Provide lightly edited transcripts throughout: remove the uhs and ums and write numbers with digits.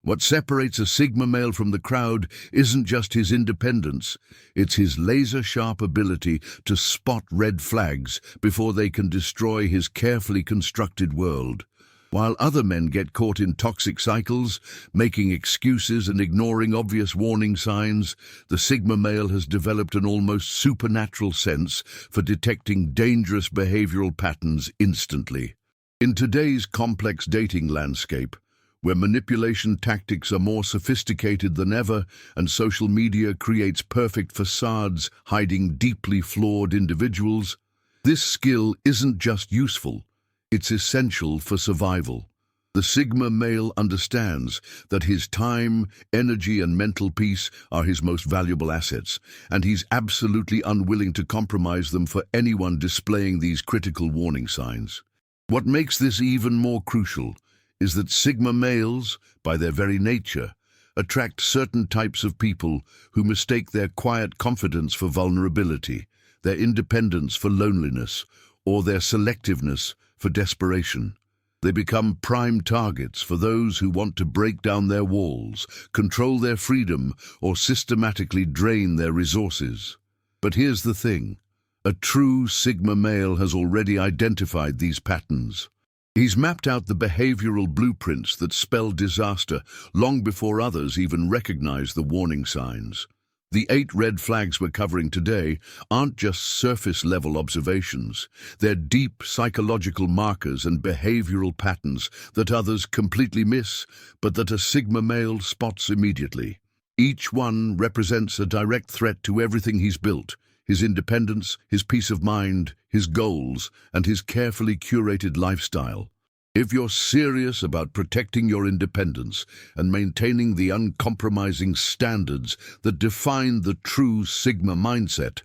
What separates a Sigma male from the crowd isn't just his independence, it's his laser-sharp ability to spot red flags before they can destroy his carefully constructed world. While other men get caught in toxic cycles, making excuses and ignoring obvious warning signs, the Sigma male has developed an almost supernatural sense for detecting dangerous behavioral patterns instantly. In today's complex dating landscape, where manipulation tactics are more sophisticated than ever and social media creates perfect facades hiding deeply flawed individuals, this skill isn't just useful, it's essential for survival. The Sigma male understands that his time, energy, and mental peace are his most valuable assets, and he's absolutely unwilling to compromise them for anyone displaying these critical warning signs. What makes this even more crucial is that Sigma males, by their very nature, attract certain types of people who mistake their quiet confidence for vulnerability, their independence for loneliness, or their selectiveness for desperation. They become prime targets for those who want to break down their walls, control their freedom, or systematically drain their resources. But here's the thing. A true Sigma male has already identified these patterns. He's mapped out the behavioral blueprints that spell disaster long before others even recognize the warning signs. The 8 red flags we're covering today aren't just surface-level observations. They're deep psychological markers and behavioral patterns that others completely miss, but that a Sigma male spots immediately. Each one represents a direct threat to everything he's built: his independence, his peace of mind, his goals, and his carefully curated lifestyle. If you're serious about protecting your independence and maintaining the uncompromising standards that define the true Sigma mindset,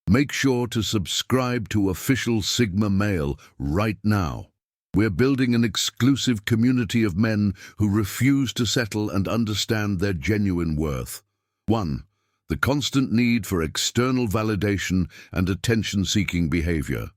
make sure to subscribe to Official Sigma Male right now. We're building an exclusive community of men who refuse to settle and understand their genuine worth. 1. The constant need for external validation and attention-seeking behavior.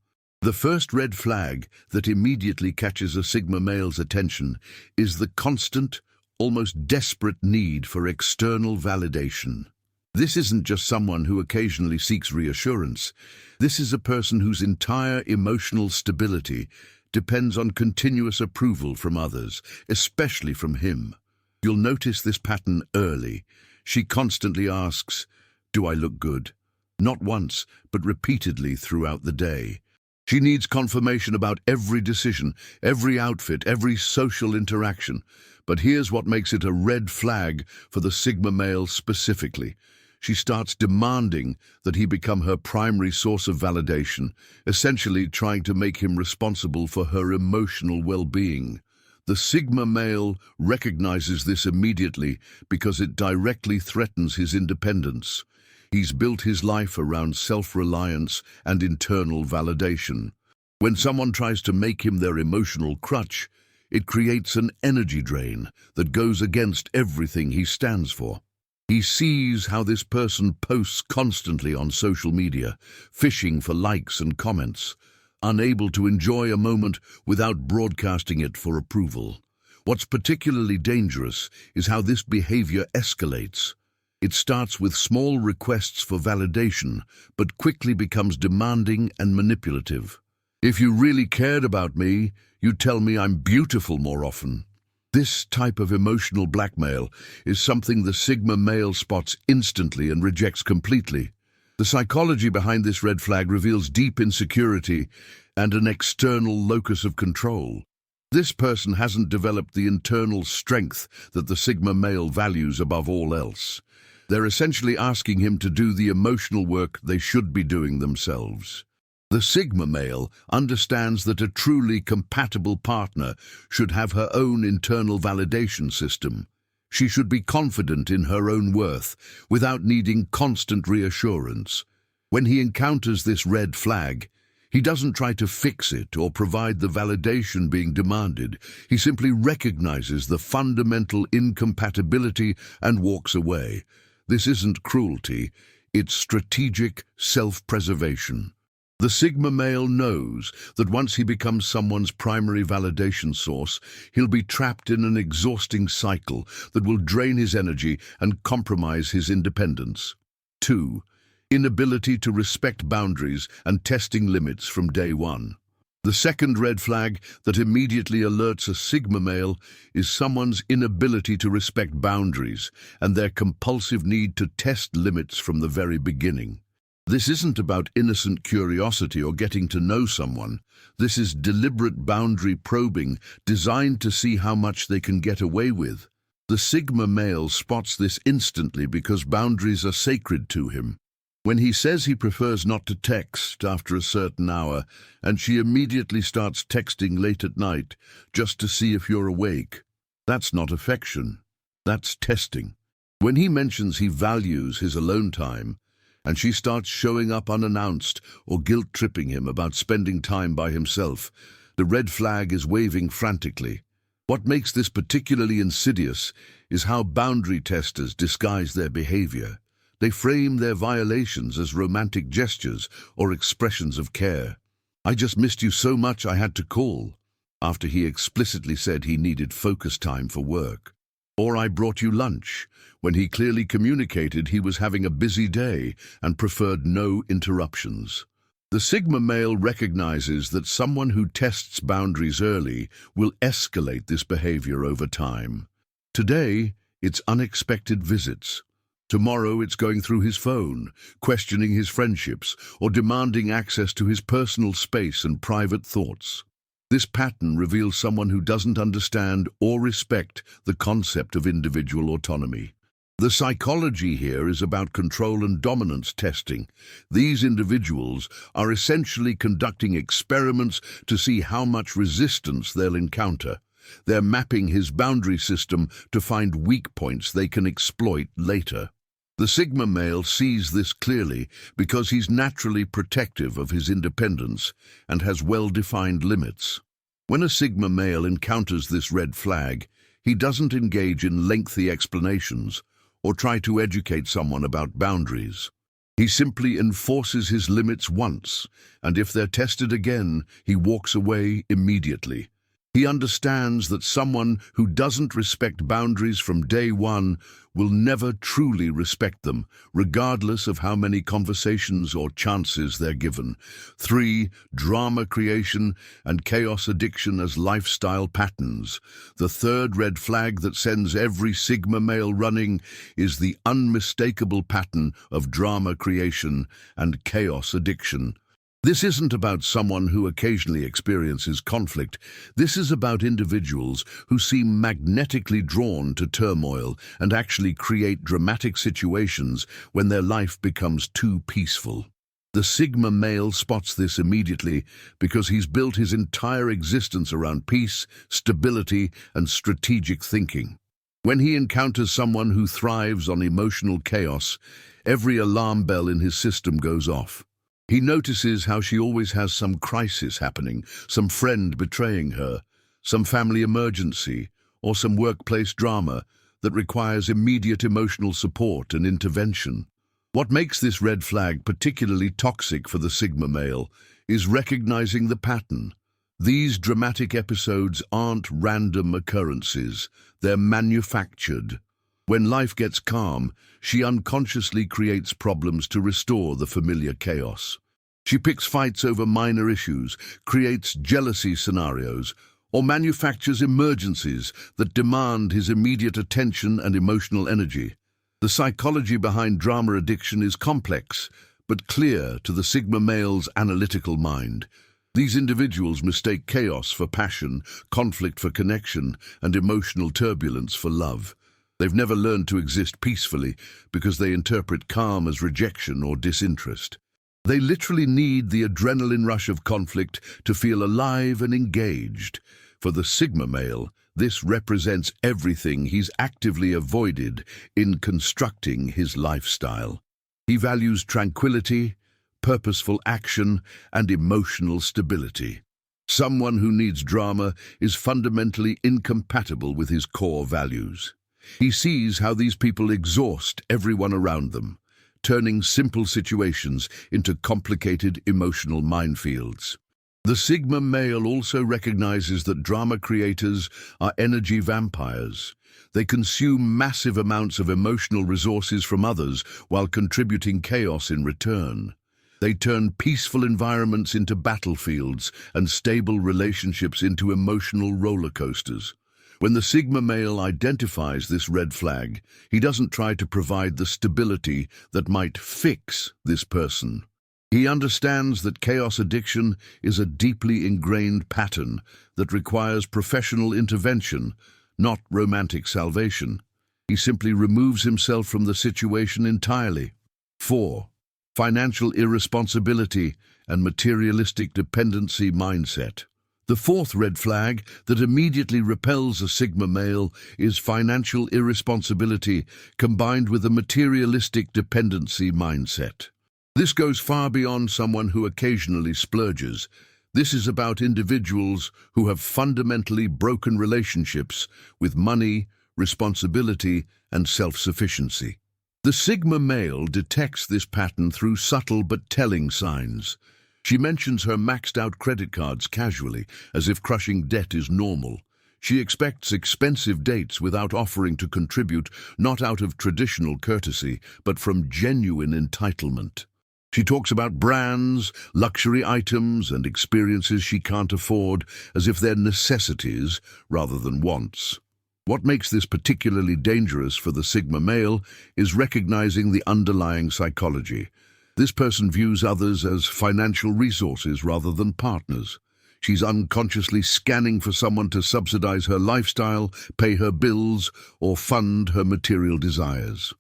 The first red flag that immediately catches a Sigma male's attention is the constant, almost desperate need for external validation. This isn't just someone who occasionally seeks reassurance. This is a person whose entire emotional stability depends on continuous approval from others, especially from him. You'll notice this pattern early. She constantly asks, "Do I look good?" Not once, but repeatedly throughout the day. She needs confirmation about every decision, every outfit, every social interaction. But here's what makes it a red flag for the Sigma male specifically. She starts demanding that he become her primary source of validation, essentially trying to make him responsible for her emotional well-being. The Sigma male recognizes this immediately because it directly threatens his independence. He's built his life around self-reliance and internal validation. When someone tries to make him their emotional crutch, it creates an energy drain that goes against everything he stands for. He sees how this person posts constantly on social media, fishing for likes and comments, unable to enjoy a moment without broadcasting it for approval. What's particularly dangerous is how this behavior escalates. It starts with small requests for validation, but quickly becomes demanding and manipulative. "If you really cared about me, you'd tell me I'm beautiful more often." This type of emotional blackmail is something the Sigma male spots instantly and rejects completely. The psychology behind this red flag reveals deep insecurity and an external locus of control. This person hasn't developed the internal strength that the Sigma male values above all else. They're essentially asking him to do the emotional work they should be doing themselves. The Sigma male understands that a truly compatible partner should have her own internal validation system. She should be confident in her own worth without needing constant reassurance. When he encounters this red flag, he doesn't try to fix it or provide the validation being demanded. He simply recognizes the fundamental incompatibility and walks away. This isn't cruelty, it's strategic self-preservation. The Sigma male knows that once he becomes someone's primary validation source, he'll be trapped in an exhausting cycle that will drain his energy and compromise his independence. 2. Inability to respect boundaries and testing limits from day one. The second red flag that immediately alerts a Sigma male is someone's inability to respect boundaries and their compulsive need to test limits from the very beginning. This isn't about innocent curiosity or getting to know someone. This is deliberate boundary probing designed to see how much they can get away with. The Sigma male spots this instantly because boundaries are sacred to him. When he says he prefers not to text after a certain hour, and she immediately starts texting late at night just to see if you're awake, that's not affection. That's testing. When he mentions he values his alone time, and she starts showing up unannounced or guilt-tripping him about spending time by himself, the red flag is waving frantically. What makes this particularly insidious is how boundary testers disguise their behavior. They frame their violations as romantic gestures or expressions of care. "I just missed you so much I had to call," after he explicitly said he needed focus time for work. Or "I brought you lunch," when he clearly communicated he was having a busy day and preferred no interruptions. The Sigma male recognizes that someone who tests boundaries early will escalate this behavior over time. Today, it's unexpected visits. Tomorrow it's going through his phone, questioning his friendships, or demanding access to his personal space and private thoughts. This pattern reveals someone who doesn't understand or respect the concept of individual autonomy. The psychology here is about control and dominance testing. These individuals are essentially conducting experiments to see how much resistance they'll encounter. They're mapping his boundary system to find weak points they can exploit later. The Sigma male sees this clearly because he's naturally protective of his independence and has well-defined limits. When a Sigma male encounters this red flag, he doesn't engage in lengthy explanations or try to educate someone about boundaries. He simply enforces his limits once, and if they're tested again, he walks away immediately. He understands that someone who doesn't respect boundaries from day one will never truly respect them, regardless of how many conversations or chances they're given. 3. Drama creation and chaos addiction as lifestyle patterns. The third red flag that sends every Sigma male running is the unmistakable pattern of drama creation and chaos addiction. This isn't about someone who occasionally experiences conflict. This is about individuals who seem magnetically drawn to turmoil and actually create dramatic situations when their life becomes too peaceful. The Sigma male spots this immediately because he's built his entire existence around peace, stability, and strategic thinking. When he encounters someone who thrives on emotional chaos, every alarm bell in his system goes off. He notices how she always has some crisis happening, some friend betraying her, some family emergency, or some workplace drama that requires immediate emotional support and intervention. What makes this red flag particularly toxic for the Sigma male is recognizing the pattern. These dramatic episodes aren't random occurrences, they're manufactured. When life gets calm, she unconsciously creates problems to restore the familiar chaos. She picks fights over minor issues, creates jealousy scenarios, or manufactures emergencies that demand his immediate attention and emotional energy. The psychology behind drama addiction is complex, but clear to the Sigma male's analytical mind. These individuals mistake chaos for passion, conflict for connection, and emotional turbulence for love. They've never learned to exist peacefully because they interpret calm as rejection or disinterest. They literally need the adrenaline rush of conflict to feel alive and engaged. For the Sigma male, this represents everything he's actively avoided in constructing his lifestyle. He values tranquility, purposeful action, and emotional stability. Someone who needs drama is fundamentally incompatible with his core values. He sees how these people exhaust everyone around them, turning simple situations into complicated emotional minefields. The Sigma male also recognizes that drama creators are energy vampires. They consume massive amounts of emotional resources from others while contributing chaos in return. They turn peaceful environments into battlefields and stable relationships into emotional roller coasters. When the Sigma male identifies this red flag, he doesn't try to provide the stability that might fix this person. He understands that chaos addiction is a deeply ingrained pattern that requires professional intervention, not romantic salvation. He simply removes himself from the situation entirely. 4. Financial irresponsibility and materialistic dependency mindset. The fourth red flag that immediately repels a Sigma male is financial irresponsibility combined with a materialistic dependency mindset. This goes far beyond someone who occasionally splurges. This is about individuals who have fundamentally broken relationships with money, responsibility, and self-sufficiency. The Sigma male detects this pattern through subtle but telling signs. She mentions her maxed-out credit cards casually, as if crushing debt is normal. She expects expensive dates without offering to contribute, not out of traditional courtesy, but from genuine entitlement. She talks about brands, luxury items, and experiences she can't afford, as if they're necessities rather than wants. What makes this particularly dangerous for the Sigma male is recognizing the underlying psychology. This person views others as financial resources rather than partners. She's unconsciously scanning for someone to subsidize her lifestyle, pay her bills, or fund her material desires.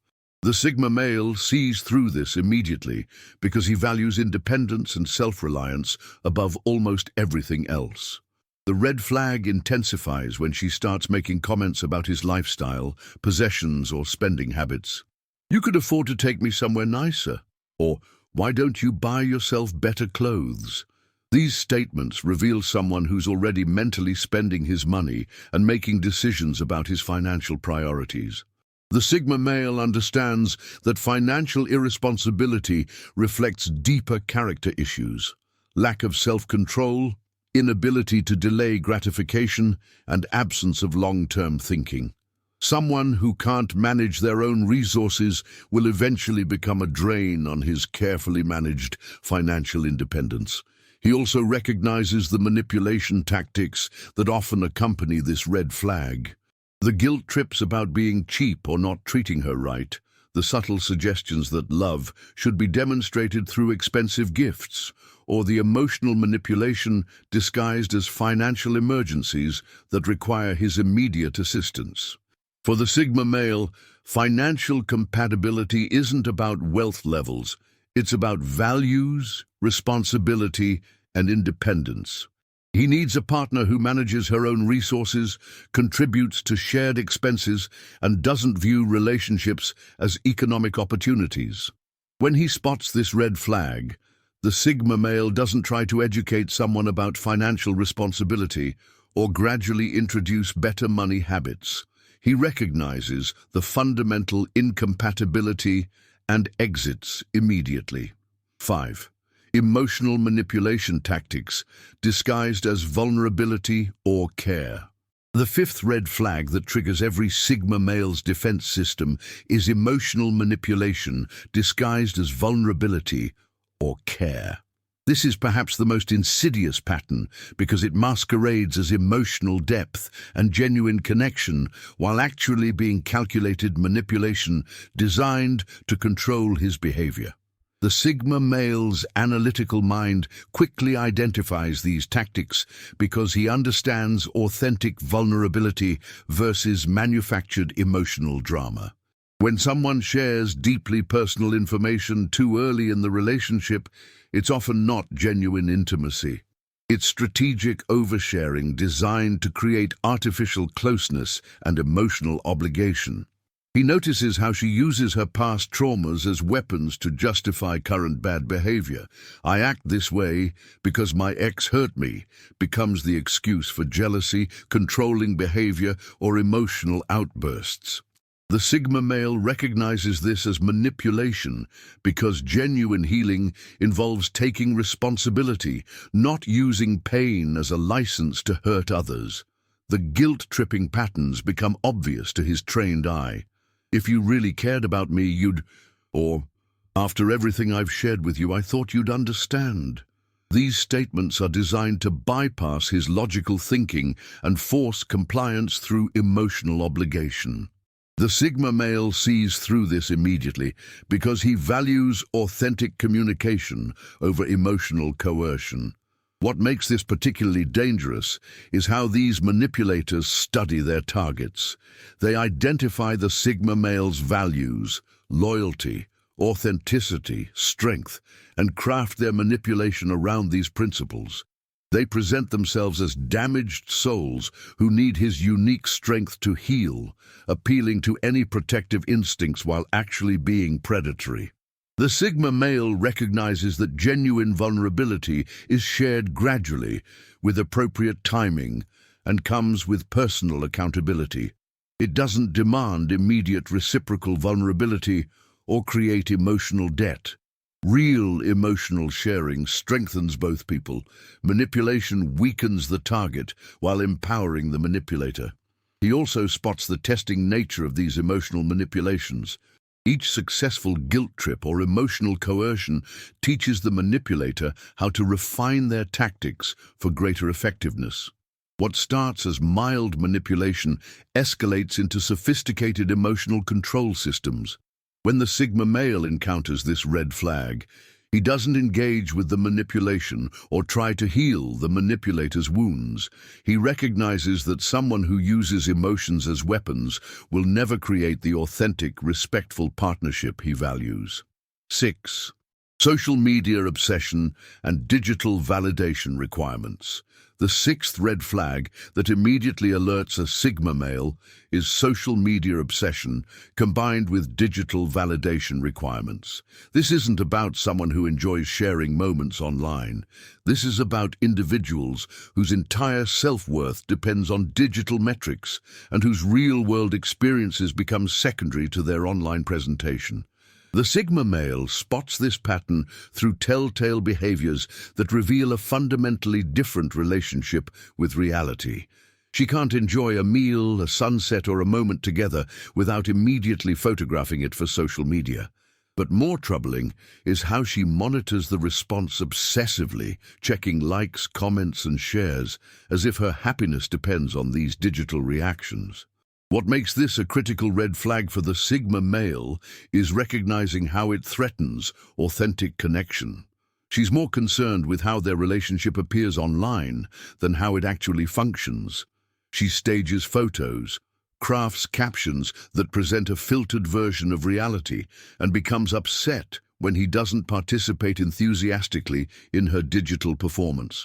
The Sigma male sees through this immediately because he values independence and self-reliance above almost everything else. The red flag intensifies when she starts making comments about his lifestyle, possessions, or spending habits. "You could afford to take me somewhere nicer," or "Why don't you buy yourself better clothes?" These statements reveal someone who's already mentally spending his money and making decisions about his financial priorities. The Sigma male understands that financial irresponsibility reflects deeper character issues: lack of self-control, inability to delay gratification, and absence of long-term thinking. Someone who can't manage their own resources will eventually become a drain on his carefully managed financial independence. He also recognizes the manipulation tactics that often accompany this red flag. The guilt trips about being cheap or not treating her right, the subtle suggestions that love should be demonstrated through expensive gifts, or the emotional manipulation disguised as financial emergencies that require his immediate assistance. For the Sigma male, financial compatibility isn't about wealth levels. It's about values, responsibility, and independence. He needs a partner who manages her own resources, contributes to shared expenses, and doesn't view relationships as economic opportunities. When he spots this red flag, the Sigma male doesn't try to educate someone about financial responsibility or gradually introduce better money habits. He recognizes the fundamental incompatibility and exits immediately. 5. Emotional manipulation tactics disguised as vulnerability or care. The fifth red flag that triggers every Sigma male's defense system is emotional manipulation disguised as vulnerability or care. This is perhaps the most insidious pattern because it masquerades as emotional depth and genuine connection while actually being calculated manipulation designed to control his behavior. The Sigma male's analytical mind quickly identifies these tactics because he understands authentic vulnerability versus manufactured emotional drama. When someone shares deeply personal information too early in the relationship, it's often not genuine intimacy. It's strategic oversharing designed to create artificial closeness and emotional obligation. He notices how she uses her past traumas as weapons to justify current bad behavior. "I act this way because my ex hurt me," becomes the excuse for jealousy, controlling behavior, or emotional outbursts. The Sigma male recognizes this as manipulation because genuine healing involves taking responsibility, not using pain as a license to hurt others. The guilt-tripping patterns become obvious to his trained eye. If you really cared about me, or, after everything I've shared with you, I thought you'd understand. These statements are designed to bypass his logical thinking and force compliance through emotional obligation. The Sigma male sees through this immediately because he values authentic communication over emotional coercion. What makes this particularly dangerous is how these manipulators study their targets. They identify the Sigma male's values, loyalty, authenticity, strength, and craft their manipulation around these principles. They present themselves as damaged souls who need his unique strength to heal, appealing to any protective instincts while actually being predatory. The Sigma male recognizes that genuine vulnerability is shared gradually, with appropriate timing, and comes with personal accountability. It doesn't demand immediate reciprocal vulnerability or create emotional debt. Real emotional sharing strengthens both people. Manipulation weakens the target while empowering the manipulator. He also spots the testing nature of these emotional manipulations. Each successful guilt trip or emotional coercion teaches the manipulator how to refine their tactics for greater effectiveness. What starts as mild manipulation escalates into sophisticated emotional control systems. When the Sigma male encounters this red flag, he doesn't engage with the manipulation or try to heal the manipulator's wounds. He recognizes that someone who uses emotions as weapons will never create the authentic, respectful partnership he values. 6. Social media obsession and digital validation requirements. The sixth red flag that immediately alerts a Sigma male is social media obsession combined with digital validation requirements. This isn't about someone who enjoys sharing moments online. This is about individuals whose entire self-worth depends on digital metrics and whose real-world experiences become secondary to their online presentation. The Sigma male spots this pattern through telltale behaviors that reveal a fundamentally different relationship with reality. She can't enjoy a meal, a sunset, or a moment together without immediately photographing it for social media. But more troubling is how she monitors the response obsessively, checking likes, comments, and shares, as if her happiness depends on these digital reactions. What makes this a critical red flag for the Sigma male is recognizing how it threatens authentic connection. She's more concerned with how their relationship appears online than how it actually functions. She stages photos, crafts captions that present a filtered version of reality, and becomes upset when he doesn't participate enthusiastically in her digital performance.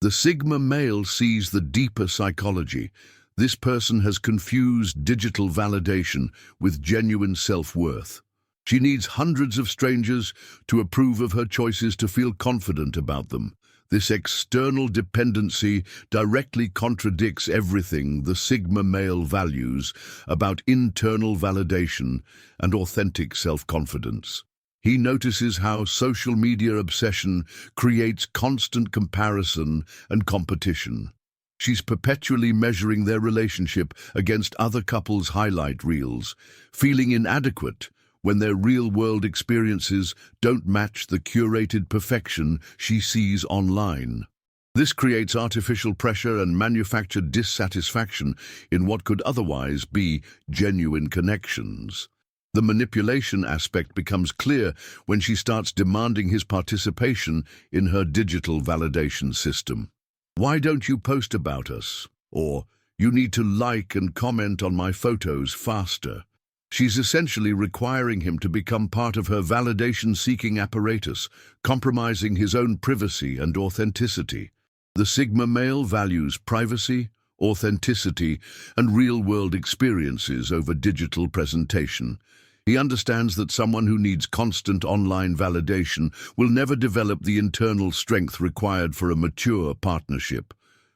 The Sigma male sees the deeper psychology. This person has confused digital validation with genuine self-worth. She needs hundreds of strangers to approve of her choices to feel confident about them. This external dependency directly contradicts everything the Sigma male values about internal validation and authentic self-confidence. He notices how social media obsession creates constant comparison and competition. She's perpetually measuring their relationship against other couples' highlight reels, feeling inadequate when their real-world experiences don't match the curated perfection she sees online. This creates artificial pressure and manufactured dissatisfaction in what could otherwise be genuine connections. The manipulation aspect becomes clear when she starts demanding his participation in her digital validation system. "Why don't you post about us?" Or, "You need to like and comment on my photos faster." She's essentially requiring him to become part of her validation-seeking apparatus, compromising his own privacy and authenticity. The Sigma male values privacy, authenticity, and real-world experiences over digital presentation. He understands that someone who needs constant online validation will never develop the internal strength required for a mature partnership.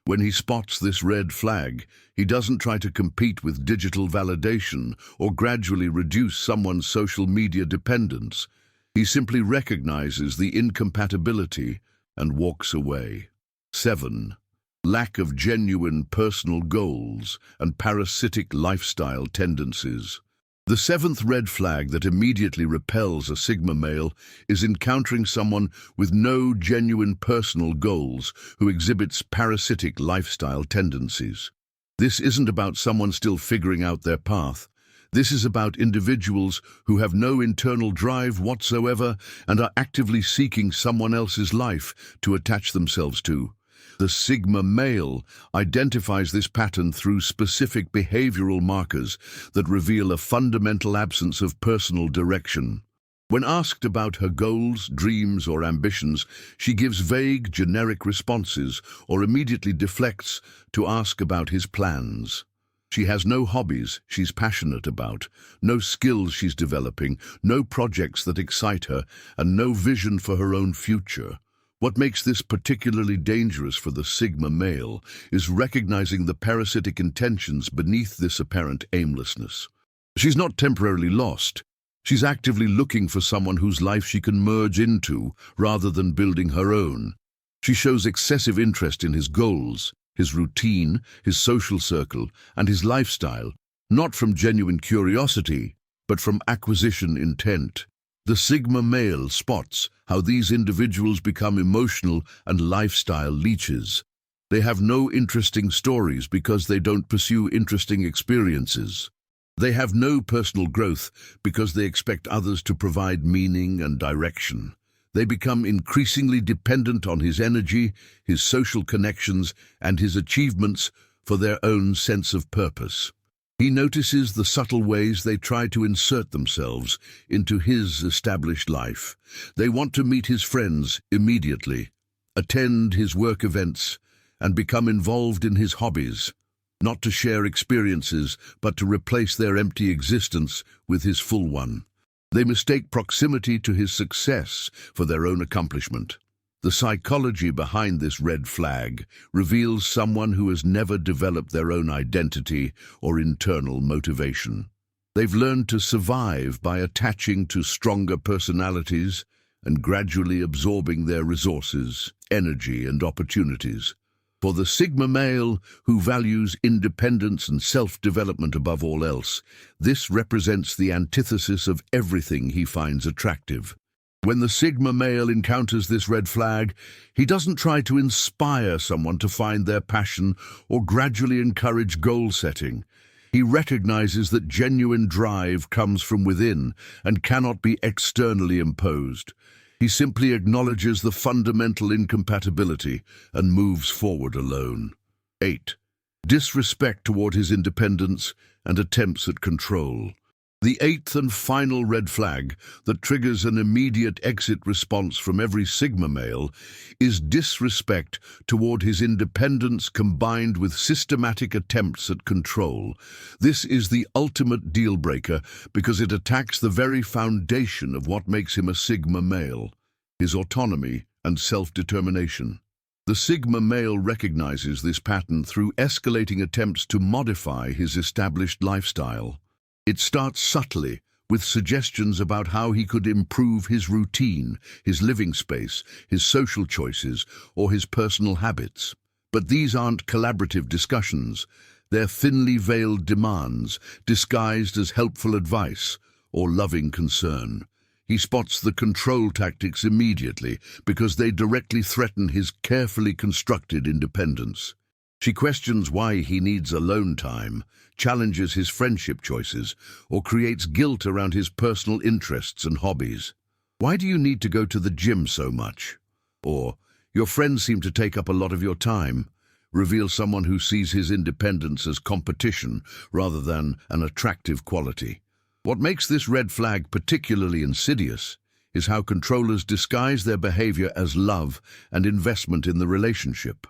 When he spots this red flag, he doesn't try to compete with digital validation or gradually reduce someone's social media dependence. He simply recognizes the incompatibility and walks away. 7. Lack of genuine personal goals and parasitic lifestyle tendencies. The 7th red flag that immediately repels a Sigma male is encountering someone with no genuine personal goals who exhibits parasitic lifestyle tendencies. This isn't about someone still figuring out their path. This is about individuals who have no internal drive whatsoever and are actively seeking someone else's life to attach themselves to. The Sigma male identifies this pattern through specific behavioral markers that reveal a fundamental absence of personal direction. When asked about her goals, dreams, or ambitions, she gives vague, generic responses or immediately deflects to ask about his plans. She has no hobbies she's passionate about, no skills she's developing, no projects that excite her, and no vision for her own future. What makes this particularly dangerous for the Sigma male is recognizing the parasitic intentions beneath this apparent aimlessness. She's not temporarily lost. She's actively looking for someone whose life she can merge into rather than building her own. She shows excessive interest in his goals, his routine, his social circle, and his lifestyle, not from genuine curiosity, but from acquisition intent. The Sigma male spots how these individuals become emotional and lifestyle leeches. They have no interesting stories because they don't pursue interesting experiences. They have no personal growth because they expect others to provide meaning and direction. They become increasingly dependent on his energy, his social connections, and his achievements for their own sense of purpose. He notices the subtle ways they try to insert themselves into his established life. They want to meet his friends immediately, attend his work events, and become involved in his hobbies, not to share experiences, but to replace their empty existence with his full one. They mistake proximity to his success for their own accomplishment. The psychology behind this red flag reveals someone who has never developed their own identity or internal motivation. They've learned to survive by attaching to stronger personalities and gradually absorbing their resources, energy, and opportunities. For the Sigma male, who values independence and self-development above all else, this represents the antithesis of everything he finds attractive. When the Sigma male encounters this red flag, he doesn't try to inspire someone to find their passion or gradually encourage goal setting. He recognizes that genuine drive comes from within and cannot be externally imposed. He simply acknowledges the fundamental incompatibility and moves forward alone. 8. Disrespect toward his independence and attempts at control. The 8th and final red flag that triggers an immediate exit response from every Sigma male is disrespect toward his independence combined with systematic attempts at control. This is the ultimate deal breaker because it attacks the very foundation of what makes him a Sigma male, his autonomy and self-determination. The Sigma male recognizes this pattern through escalating attempts to modify his established lifestyle. It starts subtly, with suggestions about how he could improve his routine, his living space, his social choices, or his personal habits. But these aren't collaborative discussions. They're thinly veiled demands, disguised as helpful advice or loving concern. He spots the control tactics immediately because they directly threaten his carefully constructed independence. She questions why he needs alone time, challenges his friendship choices, or creates guilt around his personal interests and hobbies. Why do you need to go to the gym so much? Or, your friends seem to take up a lot of your time. Reveal someone who sees his independence as competition rather than an attractive quality. What makes this red flag particularly insidious is how controllers disguise their behavior as love and investment in the relationship.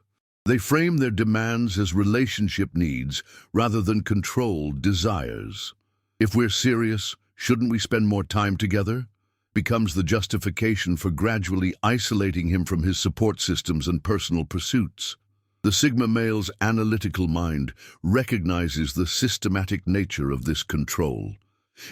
They frame their demands as relationship needs rather than controlled desires. If we're serious, shouldn't we spend more time together? Becomes the justification for gradually isolating him from his support systems and personal pursuits. The Sigma male's analytical mind recognizes the systematic nature of this control.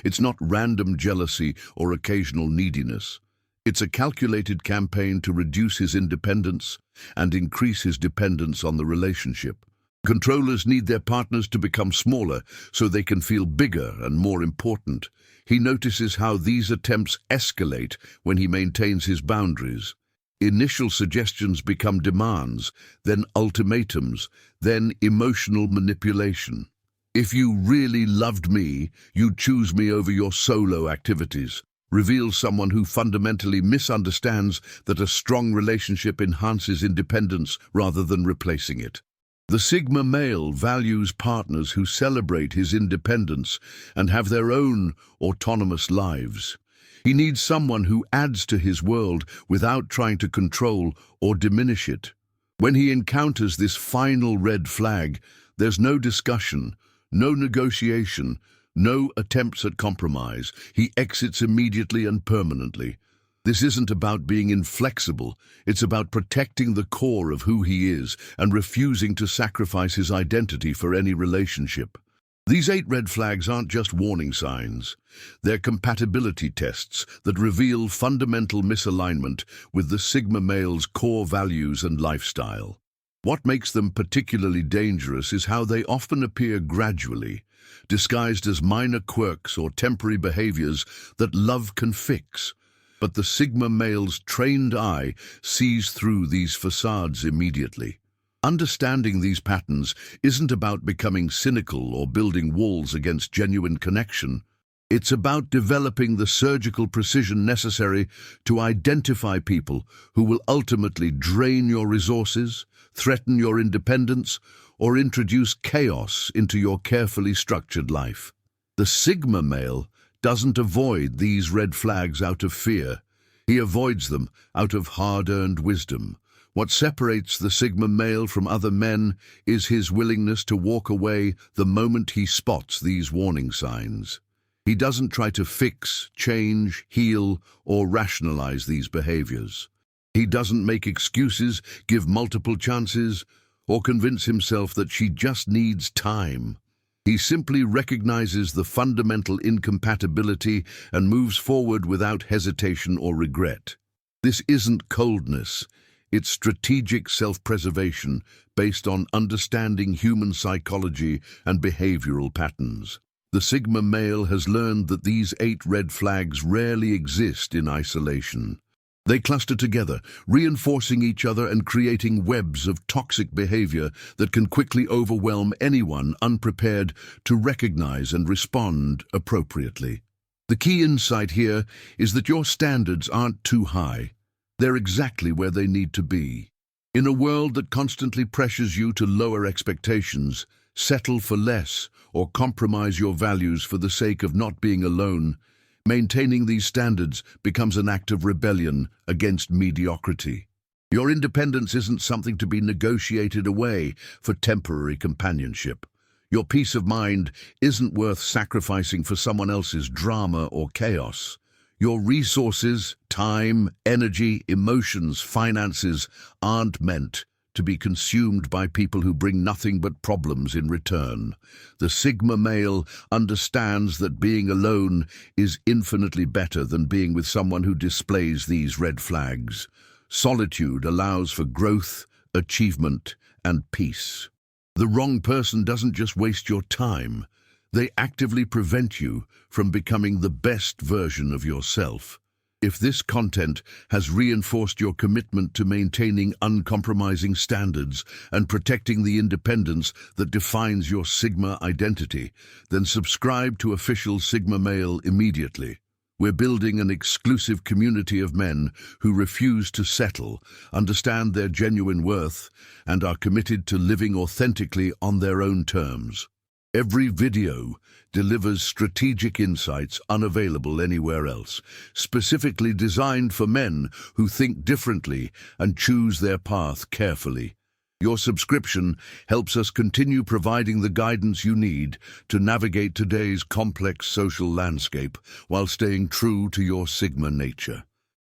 It's not random jealousy or occasional neediness. It's a calculated campaign to reduce his independence and increase his dependence on the relationship. Controllers need their partners to become smaller so they can feel bigger and more important. He notices how these attempts escalate when he maintains his boundaries. Initial suggestions become demands, then ultimatums, then emotional manipulation. If you really loved me, you'd choose me over your solo activities. Reveals someone who fundamentally misunderstands that a strong relationship enhances independence rather than replacing it. The Sigma male values partners who celebrate his independence and have their own autonomous lives. He needs someone who adds to his world without trying to control or diminish it. When he encounters this final red flag, there's no discussion, no negotiation, no attempts at compromise. He exits immediately and permanently. This isn't about being inflexible. It's about protecting the core of who he is and refusing to sacrifice his identity for any relationship. These 8 red flags aren't just warning signs. They're compatibility tests that reveal fundamental misalignment with the Sigma male's core values and lifestyle. What makes them particularly dangerous is how they often appear gradually, disguised as minor quirks or temporary behaviors that love can fix. But the Sigma male's trained eye sees through these facades immediately. Understanding these patterns isn't about becoming cynical or building walls against genuine connection. It's about developing the surgical precision necessary to identify people who will ultimately drain your resources, threaten your independence, or introduce chaos into your carefully structured life. The Sigma male doesn't avoid these red flags out of fear. He avoids them out of hard-earned wisdom. What separates the Sigma male from other men is his willingness to walk away the moment he spots these warning signs. He doesn't try to fix, change, heal, or rationalize these behaviors. He doesn't make excuses, give multiple chances, or convince himself that she just needs time. He simply recognizes the fundamental incompatibility and moves forward without hesitation or regret. This isn't coldness. It's strategic self-preservation based on understanding human psychology and behavioral patterns. The Sigma male has learned that these 8 red flags rarely exist in isolation. They cluster together, reinforcing each other and creating webs of toxic behavior that can quickly overwhelm anyone unprepared to recognize and respond appropriately. The key insight here is that your standards aren't too high. They're exactly where they need to be. In a world that constantly pressures you to lower expectations, settle for less, or compromise your values for the sake of not being alone, maintaining these standards becomes an act of rebellion against mediocrity. Your independence isn't something to be negotiated away for temporary companionship. Your peace of mind isn't worth sacrificing for someone else's drama or chaos. Your resources, time, energy, emotions, finances aren't meant to be consumed by people who bring nothing but problems in return. The Sigma male understands that being alone is infinitely better than being with someone who displays these red flags. Solitude allows for growth, achievement, and peace. The wrong person doesn't just waste your time. They actively prevent you from becoming the best version of yourself. If this content has reinforced your commitment to maintaining uncompromising standards and protecting the independence that defines your Sigma identity, then subscribe to Official Sigma Male immediately. We're building an exclusive community of men who refuse to settle, understand their genuine worth, and are committed to living authentically on their own terms. Every video delivers strategic insights unavailable anywhere else, specifically designed for men who think differently and choose their path carefully. Your subscription helps us continue providing the guidance you need to navigate today's complex social landscape while staying true to your Sigma nature.